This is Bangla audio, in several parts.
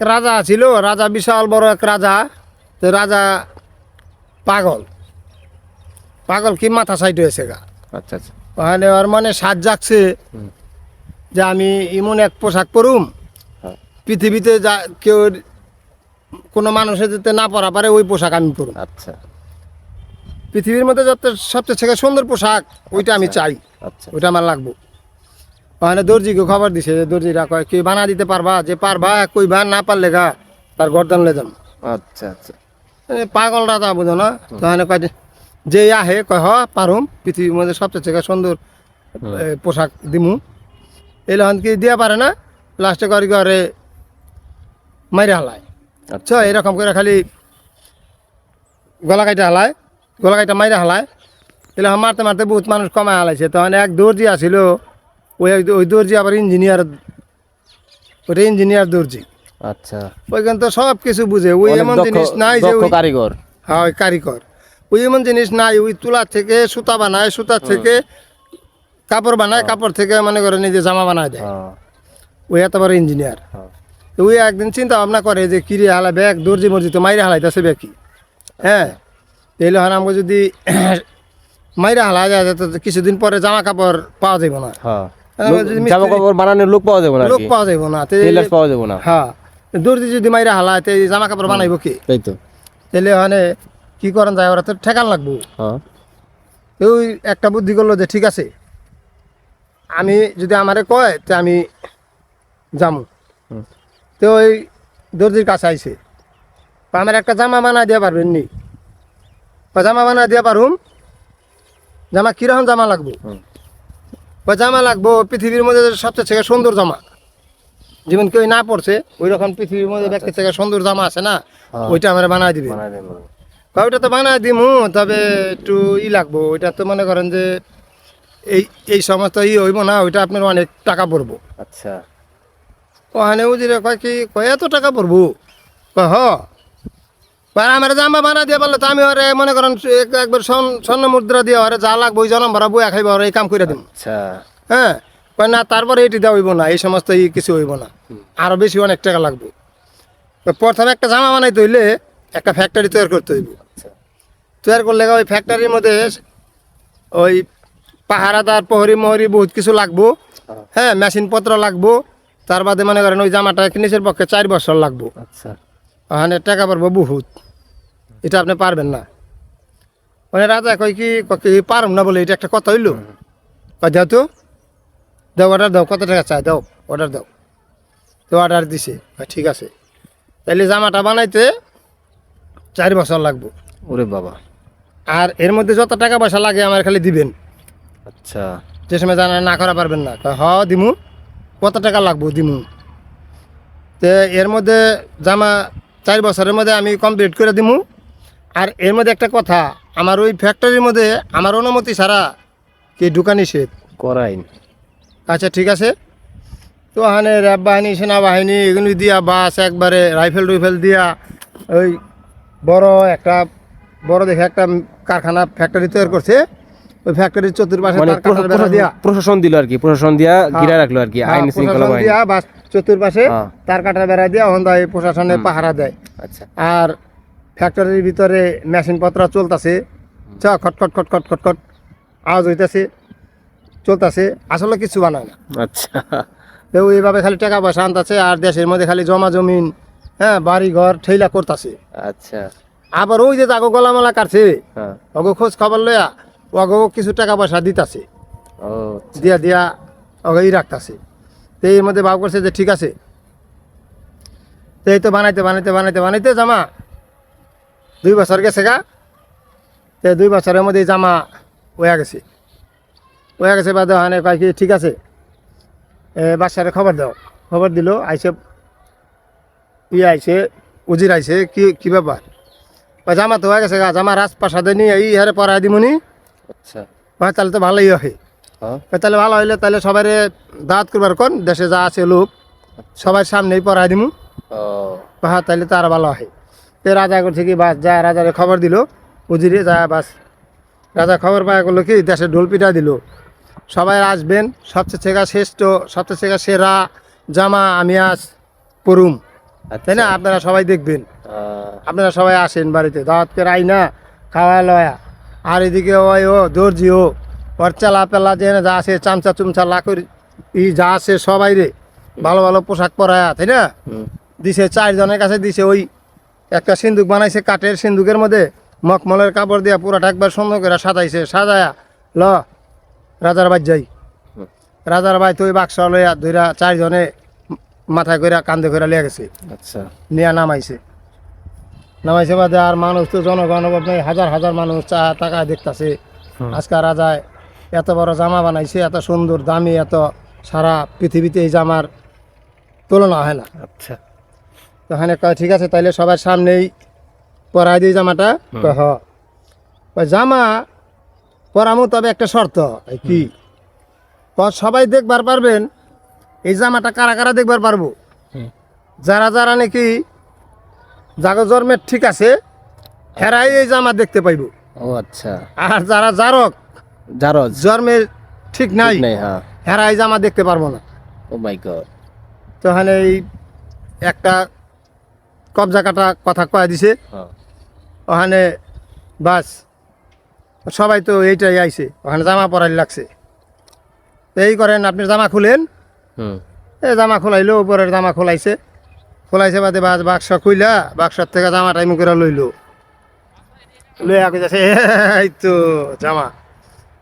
রাজা ছিল, রাজা বিশাল বড় এক রাজা। তো রাজা পাগল পাগল কি মাথা সাইড হয়েছে গা। আচ্ছা আচ্ছা। ওখানে ওর মানে সাজ জাগছে হুম। যে আমি এমন এক পোশাক পরুম হ্যাঁ। পৃথিবীতে যা কেউ কোনো মানুষের যাতে না পরা পারে ওই পোশাক আমি পরুম। আচ্ছা পৃথিবীর মধ্যে যত সবচেয়ে থেকে সুন্দর পোশাক ওইটা আমি চাই, আচ্ছা। ওইটা আমার লাগবো। ওখানে দর্জিকে খবর দিছে যে দর্জিরা কয় কি বানা দিতে পারবা, যে পারবা কইবা, না পারলে গা তার গর্দান লে যাম। আচ্ছা আচ্ছা। পাগল রাজা বুঝো না, তাহলে কয় যে আহে কয় হ পারুম, পৃথিবীর মধ্যে সবচেয়ে থেকে সুন্দর পোশাক দিমু। এলে হন কি দিয়া পারে না, লাস্টে করে ঘরে মাইরে হালায়। আচ্ছা এরকম করে খালি গলা কাইটা হালায়, গলা কাইটা মাইরে হালায়। এলে মারতে মারতে বহুত মানুষ কমায় হালাইছে। তখন এক দর্জি আসিল, ওই দর্জি আবার ইঞ্জিনিয়ার, ওটা ইঞ্জিনিয়ার দর্জি। আচ্ছা। ওইখান তো সব কিছু বুঝে, ওই এমন জিনিস নাই যে ওই কারিগর। হ্যাঁ ওই কারিগর, ওই এমন জিনিস নাই। ওই তুলার থেকে সুতা বানায়, সুতার থেকে কাপড় বানায়, কাপড় থেকে মনে করে নিজে জামা বানায় দেয়। ওই এত বড় ইঞ্জিনিয়ার। তো ওই একদিন চিন্তা ভাবনা করে যে কিরে হালা ব্যাগ দর্জি মর্জি তো মাইরে হালাইতেছে ব্যাকি। হ্যাঁ তাইলে হয় আমাকে যদি মাইরে হালা যায় তো কিছুদিন পরে জামা কাপড় পাওয়া যাবে না, জামা কাপড় বানানোর লোক পাওয়া যাবে না, লোক পাওয়া যাবে না, টেলার পাওয়া যাবে না। হ্যাঁ দর্জি যদি মাইরে হালায় তো জামা কাপড় বানাইবো কি? তাই তো। তাহলে মানে কি করেন যায়, ওরা তো ঠেকান লাগবো। হ্যাঁ। ওই একটা বুদ্ধি করলো যে ঠিক আছে আমি যদি আমারে কয় তো আমি যামু। তো ওই দর্জির কাছে আইছে, আমার একটা জামা বানায় দিয়ে পারবেন নি? জামা বানায় দিয়ে পারুম। জামা কিরকম জামা লাগবো? জামা লাগবো পৃথিবীর মধ্যে সবচেয়ে থেকে সুন্দর জামা, যেমন কেউ না পড়ছে ওই রকম পৃথিবীর মধ্যে ব্যক্তির থেকে সুন্দর জামা আছে না, ওইটা আমার বানায় দিবে। ওইটা তো বানায় দিমু, তবে একটু লাগবো। ওইটা তো মনে করেন যে এই সমস্ত হইব না, ওইটা আপনার অনেক টাকা পড়বো। আচ্ছা। ওখানে উজিরে কয় কি কয় এত টাকা পড়বো? কয় হ আমার জামা বানা দিয়ে পারলে তো আমি ওরে মনে করেন একবার স্বর্ণ মুদ্রা দিয়ে ওরে যা লাগবো ওই জনম ভরা বইয়া খাইবা, ওরা এই কাম করে দিম। আচ্ছা। হ্যাঁ কয় না তারপরে এটি দেওয়া হইব না, এই সমস্ত কিছু হইব না, আরো বেশি অনেক টাকা লাগবে। প্রথমে একটা জামা বানাইতে হইলে একটা ফ্যাক্টরি তৈরি করতে হইব। তৈরি করলে ওই ফ্যাক্টরির মধ্যে ওই পাহারাদার প্রহরী মহরী বহুত কিছু লাগবো। হ্যাঁ মেশিন পত্র লাগবো। তার বাদে মনে করেন ওই জামাটা নিচের পক্ষে 4 বছর লাগবো। আচ্ছা। ওখানে টাকা পারবো বহুত, এটা আপনি পারবেন না। মানে রাজা কয় কি পারব না বলে এটা একটা কথা হইলো। দাও তো, দাও অর্ডার দাও, কত টাকা চাই দাও, অর্ডার দাও। তো অর্ডার দিছে, ঠিক আছে তাহলে জামাটা বানাইতে 4 বছর লাগবো। ওরে বাবা। আর এর মধ্যে যত টাকা পয়সা লাগে আমার খালি দিবেন। আচ্ছা। যে সময় জানা না করা পারবেন না, হ দিমু, কত টাকা লাগবো দিমু। তো এর মধ্যে জামা 4 বছরের মধ্যে আমি কমপ্লিট করে দিমু। আর এর মধ্যে একটা কথা, আমার ওই ফ্যাক্টরির মধ্যে আমার অনুমতি ছাড়া কি ঢুকা নিষেধ করাইন। আচ্ছা ঠিক আছে। তো ওখানে র্যাব বাহিনী, সেনাবাহিনী এগুলি দিয়া বাস একবারে রাইফেল টুইফেল দিয়া ওই বড় দেখে একটা কারখানা ফ্যাক্টরি তৈরি করছে। ওই ফ্যাক্টরির চতুর্পাশে প্রশাসন দিল আর কি, প্রশাসন দিয়া ঘিরা রাখলো আর কি, আইন শৃঙ্খলা বাহিনী দিয়া বাস চতুর্পাশে তার কাটার বেড়া দিয়া হন্দা এই প্রশাসনে পাহারা দেয়। আচ্ছা। আর ফ্যাক্টরির ভিতরে মেশিন পত্র চলতেছে, খটখট খটখট খটখট আওয়াজ হইতেছে, চলতেছে, আসলে কিছু বানায় না। আচ্ছা। তো এইভাবে খালি টাকা পয়সা আনতেছে আর দেশের মধ্যে খালি জমা জমিন, হ্যাঁ বাড়ি ঘর ঠেলা করতেছে। আচ্ছা। আবার ওই যে তাকে গলামালা কাটছে ওগো খোঁজ খবর লয়া ওগো কিছু টাকা পয়সা দিতেছে, দিয়া দিয়া ওগো রাখতেছে। তো এর মধ্যে ভাব করছে যে ঠিক আছে। তো এই তো বানাইতে বানাইতে বানাইতে বানাইতে জামা 2 বছর গেছে গা। তো 2 বছরের মধ্যে জামা হয়ে গেছে বাদে ওখানে কয় কি ঠিক আছে বাসারে খবর দাও। খবর দিল, আইসে আইসে উজির আইসে কি ব্যাপার? জামা তো হয়ে গেছে গা, জামা রাজপ্রাসাদে নিয়ে এই হারে পরাই দিমুনি। আচ্ছা। তাহলে তো ভালোই হয়। তাহলে ভালো হইলে তাহলে সবাই দাওয়াত করবার কোন দেশে যা আছে লোক সবাই সামনেই পরাই দিমু। হ্যাঁ তাহলে তো আরো ভালো হয়। তো রাজা করছে কি বাস যা রাজারে খবর দিল, উজিরে যা বাস রাজা খবর পাওয়া করলো কি দেশে ঢোল পিঠা দিল, সবাই আসবেন, সবচেয়ে থেকে শ্রেষ্ঠ সবচেয়ে থেকে সেরা জামা আমি আজ পরুম। আচ্ছা। তাই না? আপনারা সবাই দেখবেন, আহ, আপনারা সবাই আসেন বাড়িতে, দাওয়াত করে আই না, খাওয়া লয়া। আর এদিকে ওই ও দর্জি ও ওর চালা পেলা যে যা আছে চামচা চুমচা লাকড়ি যা আছে সবাই রে ভালো ভালো পোশাক পরায়া, তাই না? হুম, দিছে 4 জনের কাছে দিছে, ওই একটা সিন্দুক বানাইছে কাঠের, সিন্দুকের মধ্যে মখমলের কাপড় দিয়া পুরাটা একবার সুন্দর করে সাজাইছে, সাজায়া ল রাজার বাড়ি যাই। হুম। রাজার বাড়ি তো ওই বাক্স লইয়া ধইরা 4 জনে মাথায় কইরা কান্দে কইরা লিয়ে গেছে, আচ্ছা নিয়া নামাইছে। নামাইছে বাদে আর মানুষ তো জনগণ আপনার হাজার হাজার মানুষ চা টাকায় দেখতাছে। হুম। আজকাল রাজায় এত বড় জামা বানাইছে, এত সুন্দর দামি, এত সারা পৃথিবীতে এই জামার তুলনা হয় না। আচ্ছা তো ওখানে কয় ঠিক আছে তাইলে সবার সামনেই পরাই দিই জামাটা। কয় হ। কয় জামা পরামো, তবে একটা শর্ত। এই কি? কয় সবাই দেখবার পারবেন এই জামাটা, কারা কারা দেখবার পারবো? হুম। যারা যারা নাকি জাগো জন্মের ঠিক আছে হেরাই এই জামা দেখতে পাইব। ও আচ্ছা আর যারা জারক জারজ জন্মের ঠিক নাই ঠিক নাই, হ্যাঁ। হেরা এই জামা দেখতে পারবো না। ও মাই গড। তো ওখানে এই একটা কবজা কাটা কথা কয়ে দিছে। হ্যাঁ ওখানে বাস সবাই তো এইটাই আইছে, ওখানে জামা পরাই লাগছে। তো এই করেন, আপনি জামা খুলেন। হুম এই জামা খোলাইলো, উপরের জামা খোলাইছে, খোলাইছে বাদে বাক্স খুইলা বাক্সর থেকে জামাটাই মুখেরা লইলো, লইয়া কইতাছে এই তো জামা।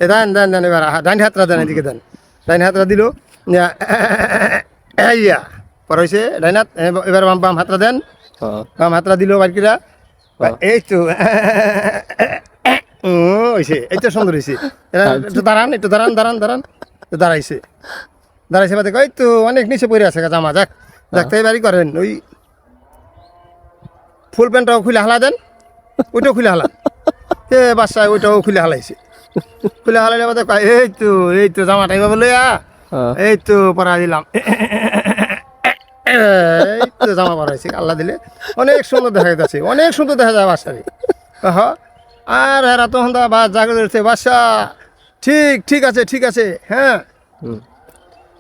এ দেন দেন দেন, এবার ডাইন হাতরা দেন, এদিকে দেন। ডাইন হাতরা দিল, ইয়া পর হয়েছে ডাইন হাত, এবার বাম হাতরা দেন। হ্যাঁ বাম হাতরা দিল বাড়িরা, এই তো হয়েছে, এই তো সুন্দর হয়েছে। একটু দাঁড়ান, একটু দাঁড়ান দাঁড়ান দাঁড়ান। তো দাঁড়াইছে, দাঁড়াইছে বাদে কই তো অনেক নিচে পড়ে আছে জামা, যাক যাক তাই বাড়ি করেন। ওই ফুল প্যান্টটাও খুলে হালা দেন, ওইটাও খুলে হালান। এ বাসায় ওইটাও খুলে হালাইছে, খুলে হালাইলে বাদে কয় এই তো জামাটা এইভাবে লইয়া হ্যাঁ এই তো পরা দিলাম। এই তো জামা পরাইছে, আল্লাহ দিলে অনেক সুন্দর দেখা যাচ্ছে, অনেক সুন্দর দেখা যায় বাসারে। আর হেরা তখন বা জাগরে ধরছে, বাসা ঠিক ঠিক আছে ঠিক আছে, হ্যাঁ হুম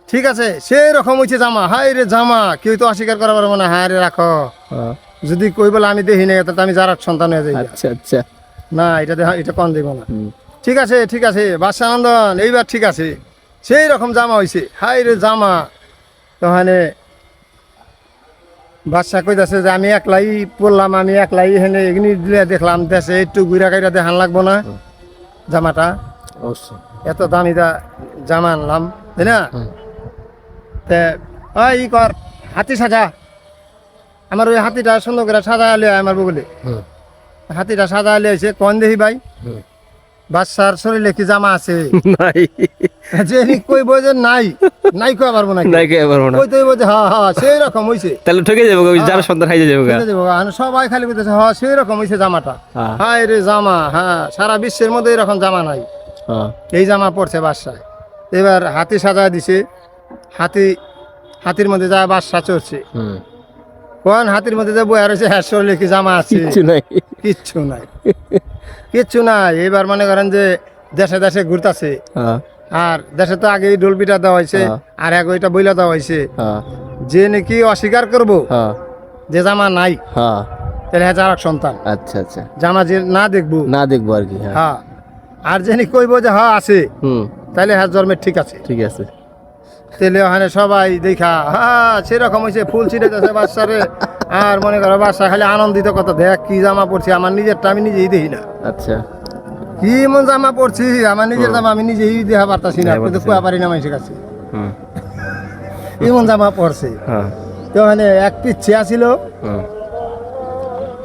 ঠিক আছে, সেই রকম হয়েছে জামা। হাই রে জামা, কেউ তো অস্বীকার করা পারবো না। হায় রে রাখো, হ্যাঁ যদি কই বলে আমি দেখি না, তাহলে আমি যার সন্তান হয়ে যাই। আচ্ছা আচ্ছা না এটা এটা কম দেবো না। হুম ঠিক আছে বাদশা নন্দন, এইবার ঠিক আছে, সেই রকম জামা হয়েছে। হাই রে জামা। ওখানে বাদশা কইতাছে যে আমি একলাই পড়লাম, আমি একলাই এখানে এগনি দিলে দেখলাম, দেশে একটু ঘুরা কাইরা দেখান লাগবো না জামাটা? অবশ্যই। এত দামি জামা আনলাম, তাই না? হুম। তে ই কর, হাতি সাজা। আমার ওই হাতিটা সুন্দর করে সাজা আলে আমার বগলে, হুম হাতিটা সাজা আলে হয়েছে। কন দেখি ভাই হুম। বাদশার শরীরে কি জামা আছে? নাই যে কইব যে নাই, নাই কই পারবো না, নাই কে পারবো না, কই তৈব যে হ্যাঁ সেই রকম হইছে। তাহলে ঠকে যাবো গো, যার সন্তান হাইজে যাবো গা। বুঝে দেবো, আর সবাই খালি বলতেছে হ্যাঁ সেই রকম হইছে জামাটা। হ্যাঁ হায় রে জামা, হ্যাঁ সারা বিশ্বের মধ্যে এরকম জামা নাই। হ্যাঁ এই জামা পড়ছে বাদশায়। এবার হাতি সাজায় দিছে, হাতির মধ্যে যা বাদশা চড়ছে। হুম কোন হাতির মধ্যে যে বয়া রয়েছে, হ্যাঁ শরীরে কি জামা আছে? কিচ্ছু নাই। কিচ্ছু নাই, কিচ্ছু নাই। এবার মনে করেন যে দেশে দেশে ঘুরতাছে, হ্যাঁ আর দেশে তো আগেই ডোলপিটা দেওয়া হয়েছে, হ্যাঁ। আর এক ওইটা বইলা দেওয়া হয়েছে। হ্যাঁ যে নাকি অস্বীকার করব হ্যাঁ যে জামা নাই, হ্যাঁ তাহলে হ্যাঁ যার সন্তান। আচ্ছা আচ্ছা, জামা যে না দেখবো, না দেখবো আর কি। হ্যাঁ হ্যাঁ, আর যে নাকি কইব যে হ্যাঁ আছে, হুম তাহলে হ্যাঁ জন্মের ঠিক আছে। ঠিক আছে। তাহলে ওখানে সবাই দেখা হ্যাঁ সেরকম হয়েছে, ফুল ছিঁড়ে যাচ্ছে বাচ্চারে। আর মনে করো বাচ্চা খালি আনন্দিত কথা, দেখ কি জামা পড়ছি, আমার নিজেরটা আমি নিজেই দেখি না। আচ্ছা কি মন জামা পড়ছি, আমার নিজের জামা আমি নিজেই দেখা পারতাছি না, দেখা কিন্তু পারতাছি কুয়া পারি না মানুষের কাছে। হুম এমন জামা পড়ছে। হ্যাঁ তো ওখানে এক পিচ্ছি আসিল, হুম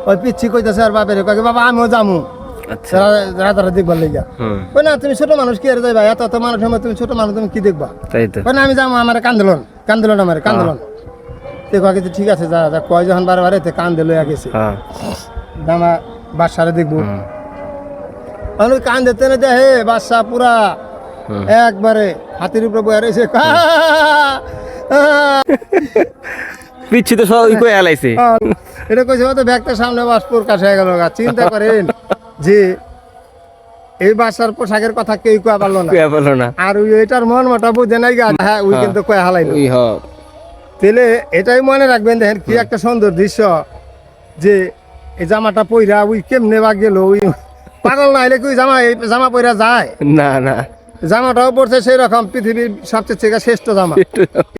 ওই পিচ্ছি কইতেছে আর বাপের কয়ে বাবা আমিও যামু আচ্ছা রাতারা দেখবার লেগা। হুম কই না তুমি ছোট মানুষ কি আর যাইবা, এত এত মানুষ আমার, তুমি ছোট মানুষ তুমি কি দেখবা? তাই তো। কই না আমি যাবো, আমার কান্দলন কান্দলন আমার কান্দলন। তো কয়ে কিন্তু ঠিক আছে যা যা, কয় যখন বারবার এতে কান্দে লইয়া গেছে, হ্যাঁ জামা বাসারে দেখবো। হুম আমি কান দিতে না হে বাদশা পুরা হুম। একবারে হাতির উপরে বয়ে রয়েছে। পিচ্ছি তো সব কই আলাইছে। এটা কইছে তো ব্যাগটার সামনে বাস প্রকাশ হয়ে গেল। চিন্তা করেন যে এই বাসার পোশাকের কথা কেউ কয়া পারলো না, কই বলো না। আর ওই এটার মন মোটা বুঝে নাই গা, হ্যাঁ ওই কিন্তু কয়া হালাইলো। ওই হ তাহলে এটাই মনে রাখবেন, দেখেন কি একটা সুন্দর দৃশ্য, যে এই জামাটা পইরা ওই কেমনে বা গেল, ওই পাগল না হলে কি ওই জামা পইরা যায়? না না জামাটাও পড়ছে সেই রকম, পৃথিবীর সবচেয়ে শ্রেষ্ঠ জামা।